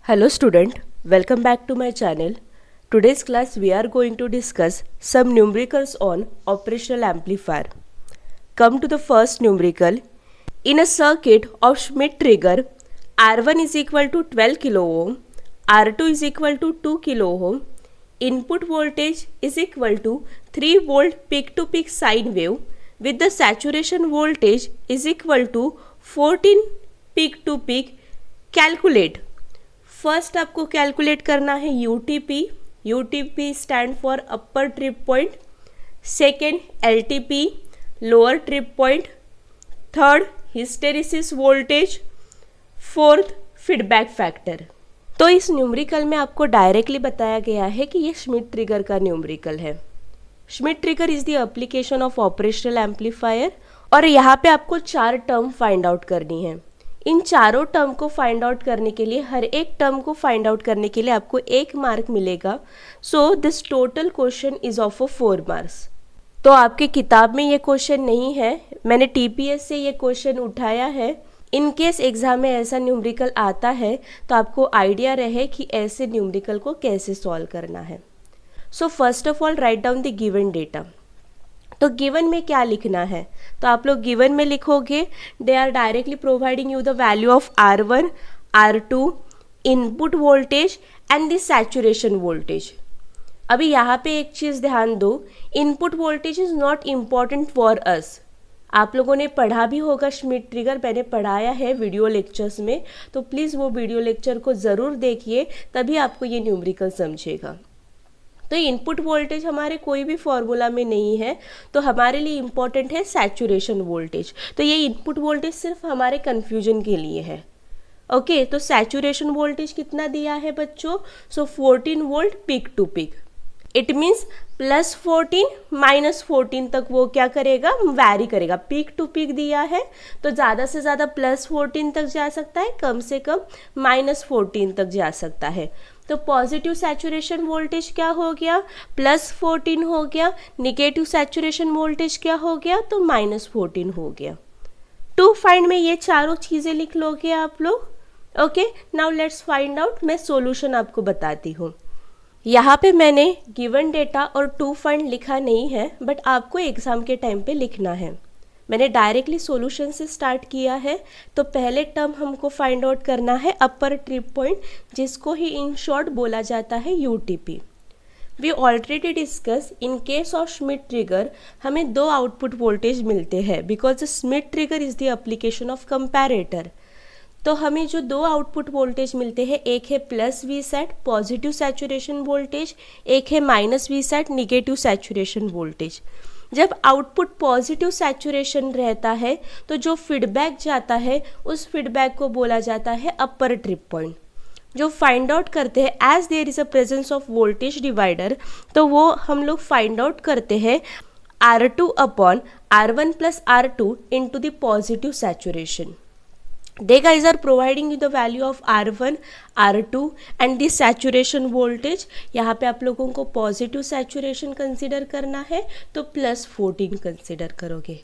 Hello student, welcome back to my channel. Today's class we are going to discuss some numericals on operational amplifier. Come to the first numerical. In a circuit of Schmidt trigger, R1 is equal to 12 kilo ohm, R2 is equal to 2 kilo ohm, input voltage is equal to 3 volt peak to peak sine wave with the saturation voltage is equal to 14 peak to peak. Calculate. First आपको calculate करना है UTP. UTP stand for upper trip point. Second LTP lower trip point. Third hysteresis voltage. Fourth feedback factor. तो इस numerical में आपको directly बताया गया है कि ये श्मिट ट्रिगर का न्यूमेरिकल है. Schmidt trigger is the application of operational amplifier और यहाँ पे आपको 4 टर्म फाइंड आउट करनी है. इन चारों टर्म को फाइंड आउट करने के लिए हर एक टर्म को फाइंड आउट करने के लिए आपको 1 मार्क मिलेगा. So this total question is of 4 marks. तो आपके किताब में ये क्वेश्चन नहीं है, मैंने टीपीएस से ये क्वेश्चन उठाया है. इन केस एग्जाम में ऐसा न्यूमेरिकल आता है तो आपको आइडिया रहे कि ऐसे न्यूमेरिकल को कैसे सॉल्व करना है. So first of all write down the given data. तो गिवन में क्या लिखना है, तो आप लोग गिवन में लिखोगे they are directly providing you the value of R1, R2, input voltage and the saturation voltage. अभी यहाँ पे एक चीज़ ध्यान दो, input voltage is not important for us. आप लोगों ने पढ़ा भी होगा श्मिट ट्रिगर, मैंने पढ़ाया है वीडियो लेक्चर्स में, तो प्लीज़ वो वीडियो लेक्चर को ज़रूर देखिए, तभी आपको ये न्यूमेरिकल समझेगा. तो इनपुट वोल्टेज हमारे कोई भी फॉर्मूला में नहीं है, तो हमारे लिए इम्पॉर्टेंट है सैचुरेशन वोल्टेज. तो ये इनपुट वोल्टेज सिर्फ हमारे कन्फ्यूजन के लिए है. ओके, तो सैचुरेशन वोल्टेज कितना दिया है बच्चों? So 14 volt peak to peak. It means +14 -14 तक वो क्या करेगा, वैरी करेगा. पीक टू पीक दिया है तो ज़्यादा से ज़्यादा +14 तक जा सकता है, कम से कम -14 तक जा सकता है. तो पॉजिटिव सैचुरेशन वोल्टेज क्या हो गया, +14 हो गया. निगेटिव सैचुरेशन वोल्टेज क्या हो गया, तो -14 हो गया. टू फाइंड में ये चारों चीज़ें लिख लोगे आप लोग. Okay, now let's find out. मैं सॉल्यूशन आपको बताती हूँ. यहाँ पे मैंने गिवन डेटा और टू फाइंड लिखा नहीं है, बट आपको एग्जाम के टाइम पे लिखना है. मैंने डायरेक्टली सॉल्यूशन से स्टार्ट किया है. तो पहले टर्म हमको फाइंड आउट करना है अपर ट्रिप पॉइंट, जिसको ही इन शॉर्ट बोला जाता है UTP. We already discuss in case of Schmitt trigger हमें 2 आउटपुट वोल्टेज मिलते हैं because Schmitt trigger is the application of comparator. तो हमें जो 2 आउटपुट वोल्टेज मिलते हैं, एक है +Vsat पॉजिटिव सैचुरेशन वोल्टेज, एक है -Vsat निगेटिव सैचुरेशन वोल्टेज. जब आउटपुट पॉजिटिव सैचुरेशन रहता है तो जो फीडबैक जाता है उस फीडबैक को बोला जाता है अपर ट्रिप पॉइंट. जो फाइंड आउट करते हैं as there is a presence of voltage divider, तो वो हम लोग फाइंड आउट करते हैं R2 upon R1 + R2 into the positive saturation. They guys are providing you the value of R1, R2 and the saturation voltage. यहाँ पे आप लोगों को पॉजिटिव सैचुरेशन कंसिडर करना है तो +14 कंसिडर करोगे.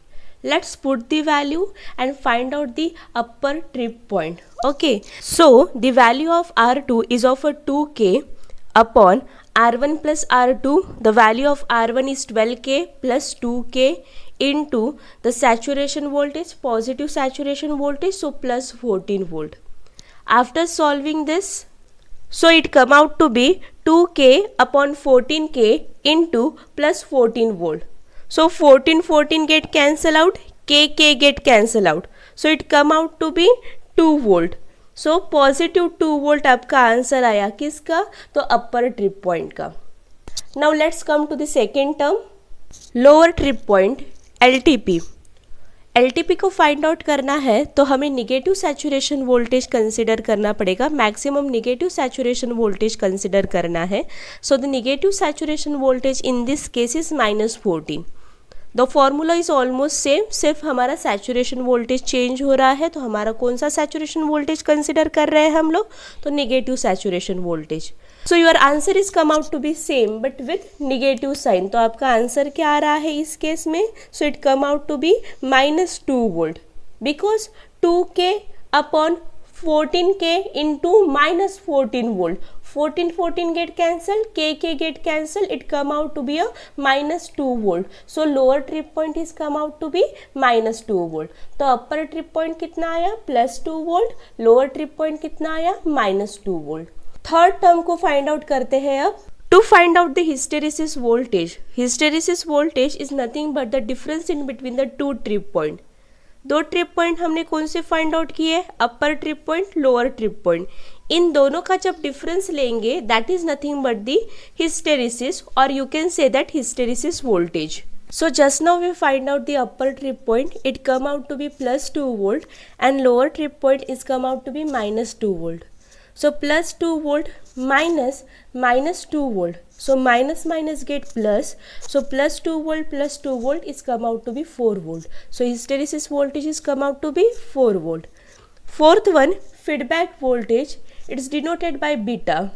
Let's put the value and find out the upper trip point. Okay, so the value of R2 is of a 2K upon R1 + R2. The value of R1 is 12K plus 2K into the saturation voltage, positive saturation voltage, so +14 volt. After solving this, so it come out to be 2K upon 14K into +14 volt. So 14 get cancel out, K get cancel out. So it come out to be 2 volt. So positive 2 volt आपका answer आया किसका, तो अपर trip point का. Now let's come to the second term, lower trip point LTP. LTP को find out करना है तो हमें निगेटिव सैचुरेशन वोल्टेज कंसिडर करना पड़ेगा. Maximum negative saturation voltage consider करना है. So the negative saturation voltage in this case is -14. The formula is almost same, सिर्फ हमारा सैचुरेशन वोल्टेज चेंज हो रहा है. तो हमारा कौन सा सैचुरेशन वोल्टेज कंसिडर कर रहे हैं हम लोग, तो negative saturation voltage. So your answer is come out to be same but with negative sign. तो आपका आंसर क्या आ रहा है इस केस में, so it come out to be -2 volt because 2K upon 14k into minus 14 volt. 14 get cancelled, k get cancelled, it come out to be a minus 2 volt. So lower trip point is come out to be minus 2 volt. तो upper trip point कितना आया plus 2 volt, lower trip point कितना आया minus 2 volt. Third term को find out करते हैं अब. To find out the hysteresis voltage is nothing but the difference in between the two trip point. दो trip point हमने कौन से फाइंड आउट किए, upper trip point, lower trip point. इन दोनों का जब डिफरेंस लेंगे that is nothing but the hysteresis, और you can say that hysteresis voltage. So just now we find out the upper trip point, it come out to be plus 2 volt and lower trip point is come out to be minus 2 volt. So plus 2 volt minus 2 volt. So minus get plus. So plus 2 volt is come out to be 4 volt. So hysteresis voltage is come out to be 4 volt. Fourth one, feedback voltage. It is denoted by beta.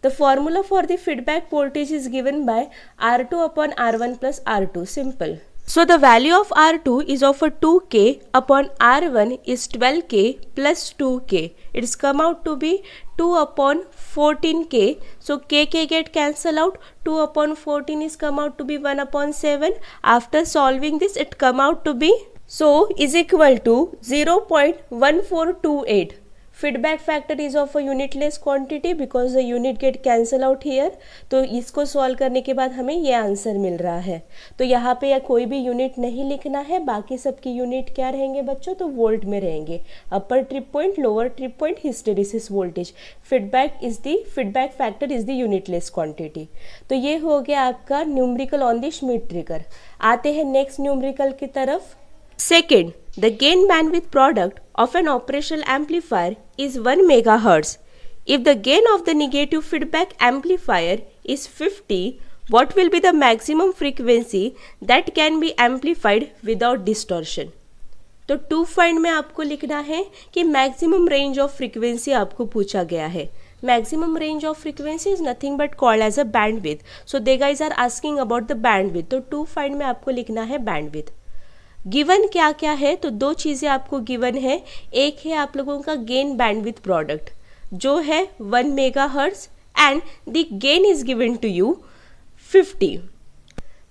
The formula for the feedback voltage is given by R2 upon R1 plus R2. Simple. So the value of R2 is of a 2K upon R1 is 12K plus 2K. It is come out to be 2 upon 14K. So K get cancel out. 2 upon 14 is come out to be 1 upon 7. After solving this, it come out to be, so is equal to 0.1428. Feedback factor is of a unitless quantity because the unit get cancel out here. तो इसको solve करने के बाद हमें ये answer मिल रहा है. तो यहाँ पे या कोई भी यूनिट नहीं लिखना है, बाकी सबकी यूनिट क्या रहेंगे बच्चों, तो वोल्ट में रहेंगे. Upper trip point, lower trip point, hysteresis voltage. Feedback factor is the unitless quantity. तो ये हो गया आपका numerical on the Schmitt trigger. आते हैं नेक्स्ट न्यूमेरिकल की तरफ. Second, the gain bandwidth product of an operational amplifier is 1 megahertz. If the gain of the negative feedback amplifier is 50, what will be the maximum frequency that can be amplified without distortion? तो to find में आपको लिखना है कि maximum range of frequency आपको पूछा गया है. Maximum range of frequency is nothing but called as a bandwidth. So they guys are asking about the bandwidth. तो टू फाइंड में आपको लिखना है बैंडविड्थ. गिवन क्या क्या है, तो दो चीज़ें आपको गिवन है. एक है आप लोगों का गेन बैंडविड्थ प्रोडक्ट जो है 1 megahertz and the gain is given to you 50.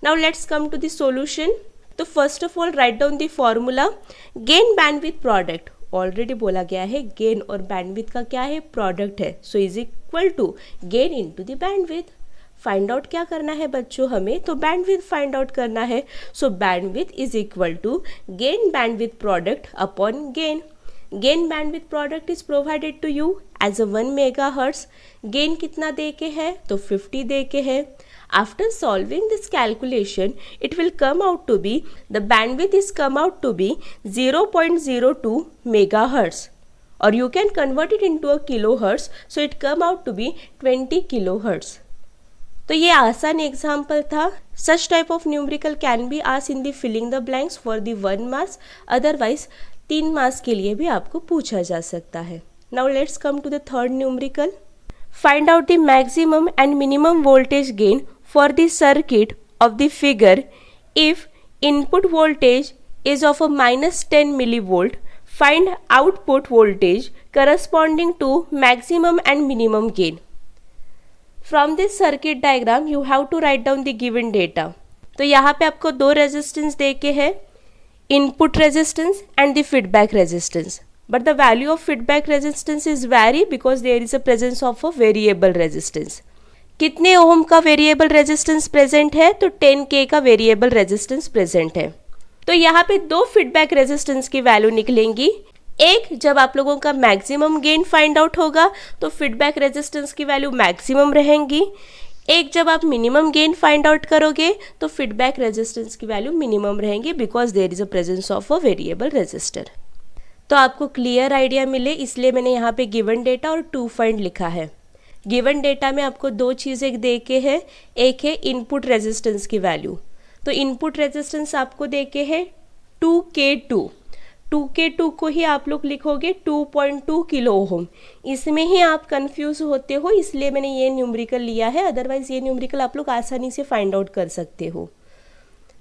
Now let's come to the solution. तो first of all write down the formula. Gain bandwidth product already बोला गया है, गेन और बैंडविड्थ का क्या है, प्रोडक्ट है. So is equal to gain into the bandwidth. Find out क्या करना है बच्चों हमें, तो बैंडविड्थ फाइंड आउट करना है. So bandwidth is equal to gain bandwidth product upon gain. Gain bandwidth product is provided to you as a 1 megahertz. Gain कितना दे के है, तो 50 दे के है. After solving this calculation it will come out to be, the bandwidth is come out to be 0.02 megahertz, और you can convert it into a kilohertz. So it come out to be 20 kilohertz. तो ये आसान example था. Such type of numerical can be asked in the filling the blanks for the 1 marks. Otherwise 3 marks के लिए भी आपको पूछा जा सकता है. Now let's come to the third numerical. Find out the maximum and minimum voltage gain for the circuit of the figure if input voltage is of a minus 10 millivolt. Find output voltage corresponding to maximum and minimum gain. From this circuit diagram you have to write down the given data. तो यहाँ पे आपको दो resistance दे के है, input resistance and the feedback resistance. But the value of feedback resistance is vary because there is a presence of a variable resistance. कितने ओम का variable resistance present है, तो 10K का वेरिएबल रेजिस्टेंस प्रेजेंट है. तो यहाँ पे दो फीडबैक रेजिस्टेंस की वैल्यू निकलेंगी. एक जब आप लोगों का मैक्सिमम गेन फाइंड आउट होगा तो फीडबैक रेजिस्टेंस की वैल्यू मैक्सिमम रहेंगी. एक जब आप मिनिमम गेन फाइंड आउट करोगे तो फीडबैक रेजिस्टेंस की वैल्यू मिनिमम रहेंगी because there is a presence of a variable resistor. तो आपको क्लियर आइडिया मिले इसलिए मैंने यहाँ पे गिवन डेटा और टू फाइंड लिखा है. गिवन डेटा में आपको दो चीज़ें दे के है, एक है इनपुट रेजिस्टेंस की वैल्यू. तो इनपुट रेजिस्टेंस आपको दे के है 2K2. 2K2 को ही आप लोग लिखोगे 2.2 किलो ओम. इसमें ही आप कंफ्यूज होते हो इसलिए मैंने ये न्यूमेरिकल लिया है, अदरवाइज ये न्यूमेरिकल आप लोग आसानी से फाइंड आउट कर सकते हो.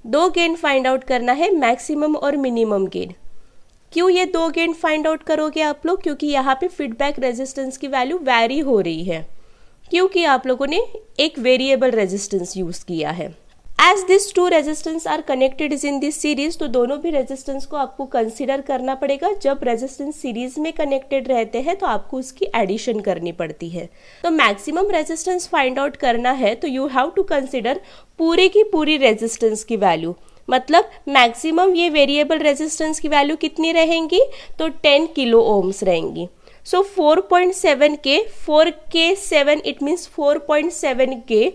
दो गेन फाइंड आउट करना है, मैक्सिमम और मिनिमम गेन. क्यों ये दो गेन फाइंड आउट करोगे आप लोग? क्योंकि यहाँ पे फीडबैक रेजिस्टेंस की वैल्यू वैरी हो रही है, क्योंकि आप लोगों ने एक वेरिएबल रेजिस्टेंस यूज किया है। As this two resistance are connected is in this series, तो दोनों भी रेजिस्टेंस को आपको कंसिडर करना पड़ेगा। जब रेजिस्टेंस सीरीज में कनेक्टेड रहते हैं तो आपको उसकी एडिशन करनी पड़ती है। तो मैक्सिमम रेजिस्टेंस फाइंड आउट करना है तो यू हैव टू कंसिडर पूरे की पूरी रेजिस्टेंस की वैल्यू। मतलब मैक्सिमम ये वेरिएबल रेजिस्टेंस की वैल्यू कितनी रहेंगी? तो 10 किलो ओम्स रहेंगी। सो 4.7 के 4K7 it means 4.7K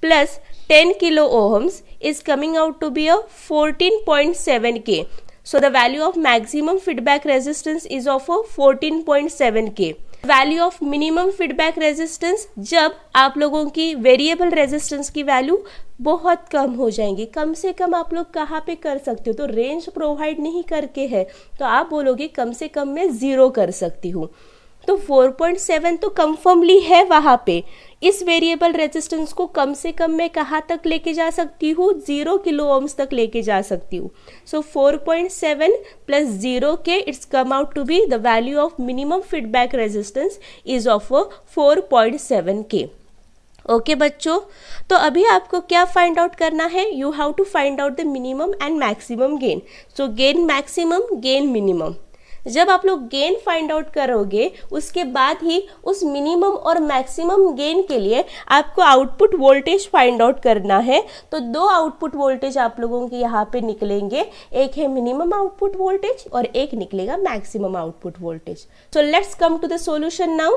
plus 10 kilo ohms is coming out to be a 14.7K. So the value of maximum feedback resistance is of a 14.7K. Value of minimum feedback resistance, जब आप लोगों की variable resistance की value बहुत कम हो जाएंगी। कम से कम आप लोग कहाँ पे कर सकते हो? तो रेंज प्रोवाइड नहीं करके है तो आप बोलोगे कम से कम मैं 0 कर सकती हूँ। तो 4.7 तो कंफर्मली है वहाँ पे। इस वेरिएबल रेजिस्टेंस को कम से कम मैं कहाँ तक लेके जा सकती हूँ? 0 किलो ओम्स तक लेके जा सकती हूँ। सो 4.7 प्लस 0 के it's come out to be the value of minimum feedback resistance is of 4.7K। Okay बच्चों, तो अभी आपको क्या फाइंड आउट करना है? You have to find out the minimum and maximum gain. So gain maximum, gain minimum. जब आप लोग गेन फाइंड आउट करोगे उसके बाद ही उस मिनिमम और मैक्सिमम गेन के लिए आपको आउटपुट वोल्टेज फाइंड आउट करना है। तो दो आउटपुट वोल्टेज आप लोगों के यहाँ पे निकलेंगे, एक है मिनिमम आउटपुट वोल्टेज और एक निकलेगा maximum output voltage. So let's come to the solution now.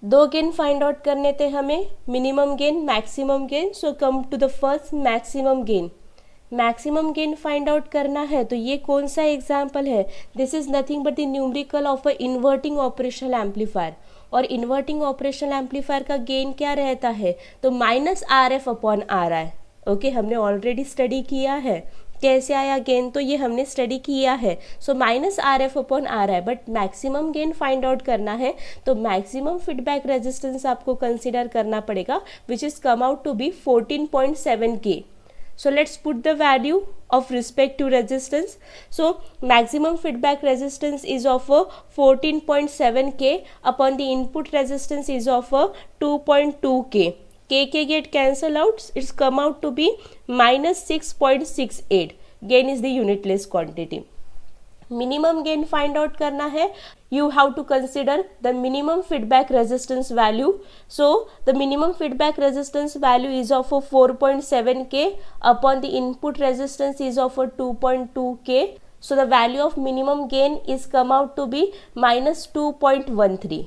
दो गेन फाइंड आउट करने थे हमें, minimum gain, maximum gain. So come to the first maximum gain. Maximum gain find out करना है तो ये कौन सा एग्जाम्पल है? This is nothing but the numerical of a inverting operational amplifier. और इन्वर्टिंग ऑपरेशनल एम्पलीफायर का गेन क्या रहता है? तो -RF/RI। ओके, हमने ऑलरेडी स्टडी किया है कैसे आया गेन, तो ये हमने स्टडी किया है। So -RF/RI। But maximum gain find out करना है तो मैक्सिमम फीडबैक रेजिस्टेंस आपको कंसिडर करना पड़ेगा, which is come out to be 14.7K. So let's put the value of respective resistance. So maximum feedback resistance is of 14.7K upon the input resistance is of 2.2K. K get cancel out. It's come out to be -6.68. Gain is the unitless quantity. Minimum gain find out करना है, you have to consider the minimum feedback resistance value. So the minimum feedback resistance value is of 4.7K upon the input resistance is of 2.2K. So the value of minimum gain is come out to be -2.13.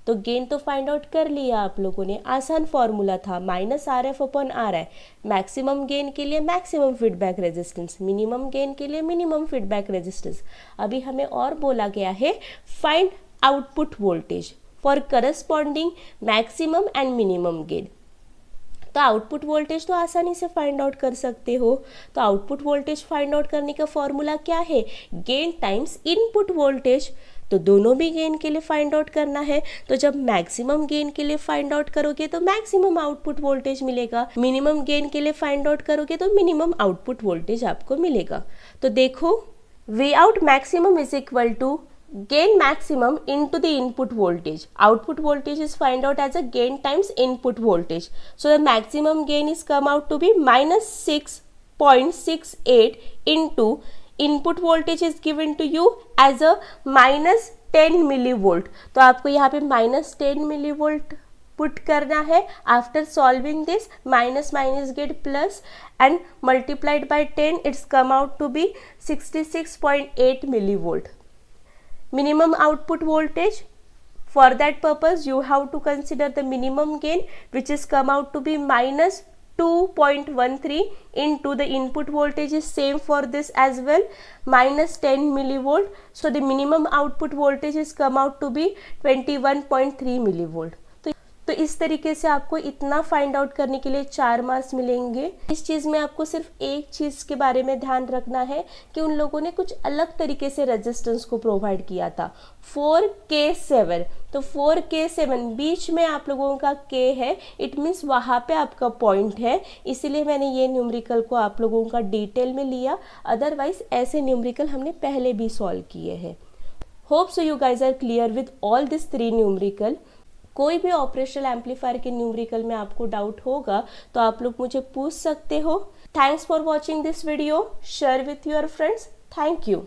तो gain तो find out कर लिया आप लोगों ने, आसान formula था, -RF/RI। Maximum gain के लिए maximum feedback resistance, minimum gain के लिए मिनिमम फीडबैक रेजिस्टेंस। अभी हमें और बोला गया है find output voltage for corresponding maximum and minimum gain. तो आउटपुट वोल्टेज तो आसानी से फाइंड आउट कर सकते हो। तो आउटपुट वोल्टेज फाइंड आउट करने का फॉर्मूला क्या है? Gain times input voltage. तो दोनों भी गेन के लिए फाइंड आउट करना है। तो जब मैक्सिमम गेन के लिए फाइंड आउट करोगे तो मैक्सिमम आउटपुट वोल्टेज मिलेगा, मिनिमम गेन के लिए फाइंड आउट करोगे तो मिनिमम आउटपुट वोल्टेज आपको मिलेगा। तो देखो, V out maximum is equal to gain maximum into the input voltage. Output voltage is find out as a gain times input voltage. So the maximum gain is come out to be -6.68 into input voltage is given to you as a -10 millivolt. तो आपको यहाँ पे -10 millivolt put करना है। After solving this minus gate plus and multiplied by 10 it's come out to be 66.8 millivolt. Minimum output voltage, for that purpose you have to consider the minimum gain which is come out to be -2.13 into the input voltage is same for this as well, -10 millivolt. So the minimum output voltage is come out to be 21.3 millivolt. तो इस तरीके से आपको इतना find out करने के लिए 4 marks मिलेंगे। इस चीज़ में आपको सिर्फ एक चीज़ के बारे में ध्यान रखना है कि उन लोगों ने कुछ अलग तरीके से रेजिस्टेंस को प्रोवाइड किया था। 4K7, तो 4K7 बीच में आप लोगों का K है, इट मीन्स वहाँ पे आपका पॉइंट है, इसीलिए मैंने ये न्यूमेरिकल को आप लोगों का डिटेल में लिया। अदरवाइज ऐसे न्यूमेरिकल हमने पहले भी सॉल्व किए हैं। Hope so you guys are clear with all this 3 numerical. कोई भी ऑपरेशनल एम्पलीफायर के न्यूमेरिकल में आपको डाउट होगा तो आप लोग मुझे पूछ सकते हो। Thanks for watching this video, share with your friends. Thank you.